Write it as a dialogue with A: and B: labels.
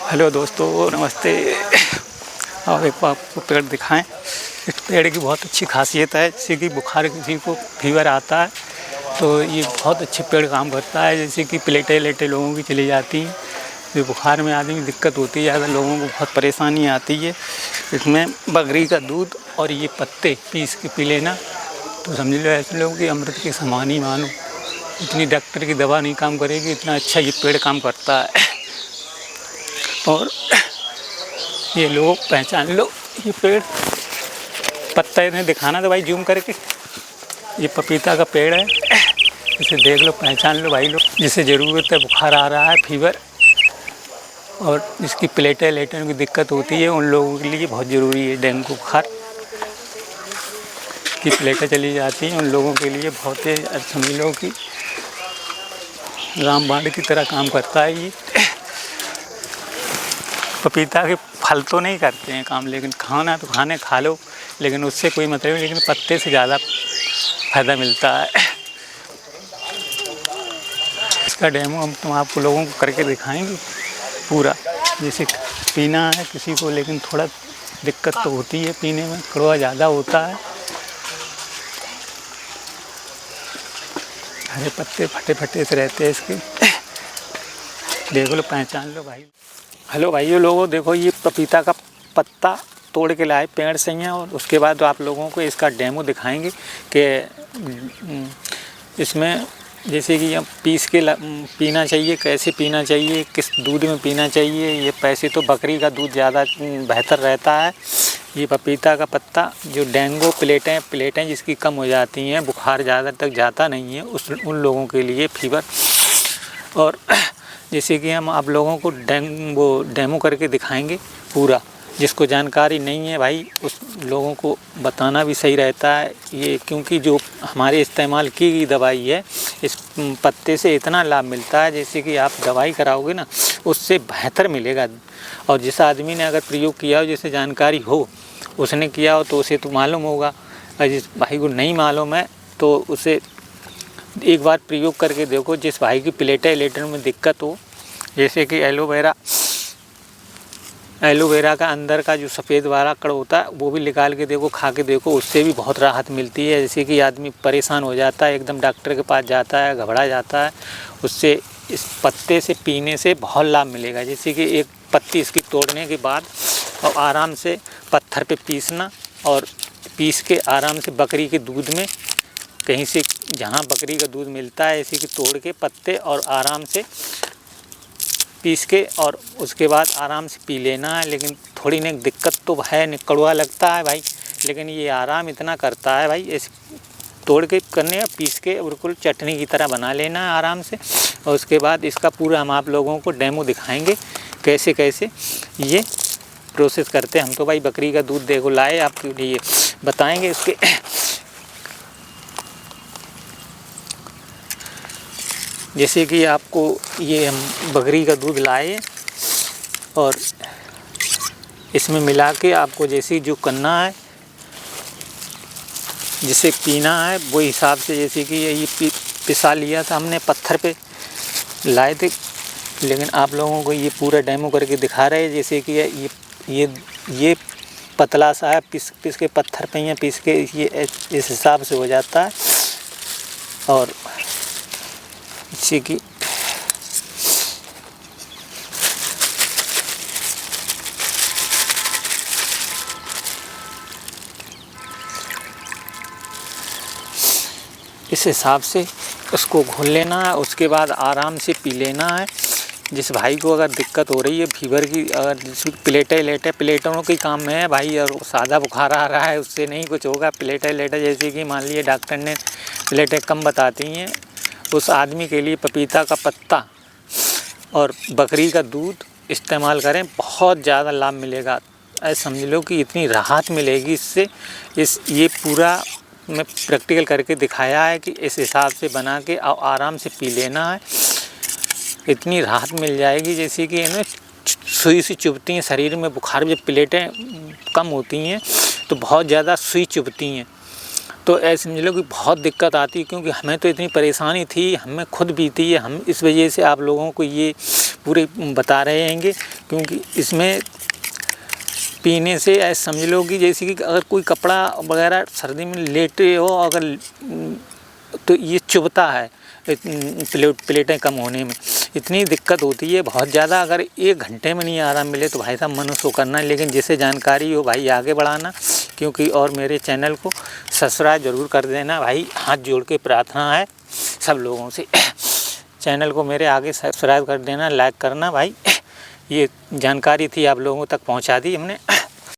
A: Hello दोस्तों, नमस्ते। और एक बार आपको पेड़ दिखाएं। इस पेड़ की बहुत अच्छी खासियत है, जैसे कि बुखार किसी को फीवर आता है तो ये बहुत अच्छे पेड़ काम करता है। जैसे कि प्लेटें लोगों की चली जाती हैं, जो बुखार में आदमी दिक्कत होती है, ज़्यादा लोगों को बहुत परेशानी आती है। इसमें बकरी का दूध और ये पत्ते पीस के पी लेना तो समझ लो ऐसे लोगों की अमृत के समान ही मानो। इतनी डॉक्टर की दवा नहीं काम करेगी, इतना अच्छा ये पेड़ काम करता है। और ये लोग पहचान लो, ये पेड़ पत्ता इन्हें दिखाना तो भाई जूम करके, ये पपीता का पेड़ है, इसे देख लो, पहचान लो भाई लोग। जिसे ज़रूरत है, बुखार आ रहा है, फीवर, और जिसकी प्लेटें की दिक्कत होती है, उन लोगों के लिए बहुत ज़रूरी है। डेंगू बुखार की प्लेटें चली जाती हैं, उन लोगों के लिए बहुत ही समझ लो कि रामबाण की तरह काम करता है ये। पपीता के फल तो नहीं करते हैं काम, लेकिन खाना तो खा लो, लेकिन उससे कोई मतलब नहीं, लेकिन पत्ते से ज़्यादा फ़ायदा मिलता है। इसका डेमो हम तुम आपको लोगों को करके दिखाएंगे पूरा। जैसे पीना है किसी को, लेकिन थोड़ा दिक्कत तो होती है पीने में, कड़वा ज़्यादा होता है। हरे पत्ते फटे से रहते हैं इसके, देख लो, पहचान लो भाई। हेलो भाइयों लोगों, देखो ये पपीता का पत्ता तोड़ के लाए पेड़ से हैं, और उसके बाद आप लोगों को इसका डेमो दिखाएंगे कि इसमें जैसे कि पीस के पीना चाहिए, कैसे पीना चाहिए, किस दूध में पीना चाहिए। ये पैसे तो बकरी का दूध ज़्यादा बेहतर रहता है। ये पपीता का पत्ता जो डेंगू प्लेटें जिसकी कम हो जाती हैं, बुखार ज़्यादा तक जाता नहीं है, उन लोगों के लिए, फीवर। और जैसे कि हम आप लोगों को डेमो करके दिखाएंगे पूरा। जिसको जानकारी नहीं है भाई, उस लोगों को बताना भी सही रहता है ये, क्योंकि जो हमारे इस्तेमाल की गई दवाई है, इस पत्ते से इतना लाभ मिलता है, जैसे कि आप दवाई कराओगे ना, उससे बेहतर मिलेगा। और जिस आदमी ने अगर प्रयोग किया हो, जिसे जानकारी हो, उसने किया हो, तो उसे तो मालूम होगा। और जिस भाई को नहीं मालूम है तो उसे एक बार प्रयोग करके देखो। जिस भाई की प्लेटें में दिक्कत हो, जैसे कि एलोवेरा का अंदर का जो सफ़ेद वाला कड़ होता है, वो भी निकाल के देखो, खा के देखो, उससे भी बहुत राहत मिलती है। जैसे कि आदमी परेशान हो जाता है, एकदम डॉक्टर के पास जाता है, घबरा जाता है, उससे इस पत्ते से पीने से बहुत लाभ मिलेगा। जैसे कि एक पत्ती इसकी तोड़ने के बाद और आराम से पत्थर पे पीसना, और पीस के आराम से बकरी के दूध में, कहीं से जहाँ बकरी का दूध मिलता है, ऐसे कि तोड़ के पत्ते और आराम से पीस के, और उसके बाद आराम से पी लेना है। लेकिन थोड़ी न दिक्कत तो है, कड़वा लगता है भाई, लेकिन ये आराम इतना करता है भाई। ऐसे तोड़ के करने, पीस के बिल्कुल चटनी की तरह बना लेना है आराम से। और उसके बाद इसका पूरा हम आप लोगों को डेमो दिखाएंगे कैसे कैसे ये प्रोसेस करते हैं। हम तो भाई बकरी का दूध देखो लाए आपके लिए, बताएंगे इसके। जैसे कि आपको ये हम बकरी का दूध लाए, और इसमें मिला के आपको जैसे जो करना है, जिसे पीना है, वो हिसाब से, जैसे कि ये पिसा लिया था हमने, पत्थर पे लाए थे, लेकिन आप लोगों को ये पूरा डेमो करके दिखा रहे हैं। जैसे कि ये पतला सा है, पिस के पत्थर पे या पीस के, ये इस हिसाब से हो जाता है। और जैसे कि इस हिसाब से उसको घोल लेना है, उसके बाद आराम से पी लेना है। जिस भाई को अगर दिक्कत हो रही है फीवर की, अगर जिसकी प्लेटों के काम में है भाई, और सादा बुखार आ रहा है, उससे नहीं कुछ होगा। प्लेटें जैसे कि मान लीजिए डॉक्टर ने प्लेटें कम बताती हैं, उस आदमी के लिए पपीता का पत्ता और बकरी का दूध इस्तेमाल करें, बहुत ज़्यादा लाभ मिलेगा। ऐसे समझ लो कि इतनी राहत मिलेगी इससे। ये पूरा मैं प्रैक्टिकल करके दिखाया है कि इस हिसाब से बना के आराम से पी लेना है, इतनी राहत मिल जाएगी। जैसे कि इन्हें सुई सी चुभती हैं शरीर में, बुखार जब प्लेटें कम होती हैं तो बहुत ज़्यादा सुई चुभती हैं, तो ऐसे समझ लो कि बहुत दिक्कत आती है, क्योंकि हमें तो इतनी परेशानी थी, हमें खुद बीती है। हम इस वजह से आप लोगों को ये पूरे बता रहे हैंगे, क्योंकि इसमें पीने से ऐसे समझ लो कि जैसे कि अगर कोई कपड़ा वगैरह सर्दी में लेटे हो अगर, तो ये चुभता है प्लेटें कम होने में, इतनी दिक्कत होती है बहुत ज़्यादा। अगर 1 घंटे में नहीं आराम मिले तो भाई साहब मनुष्य को करना है, लेकिन जिसे जानकारी हो भाई आगे बढ़ाना, क्योंकि और मेरे चैनल को सब्सक्राइब ज़रूर कर देना भाई, हाथ जोड़ के प्रार्थना है सब लोगों से। चैनल को मेरे आगे सब्सक्राइब कर देना, लाइक करना भाई। ये जानकारी थी आप लोगों तक पहुँचा दी हमने।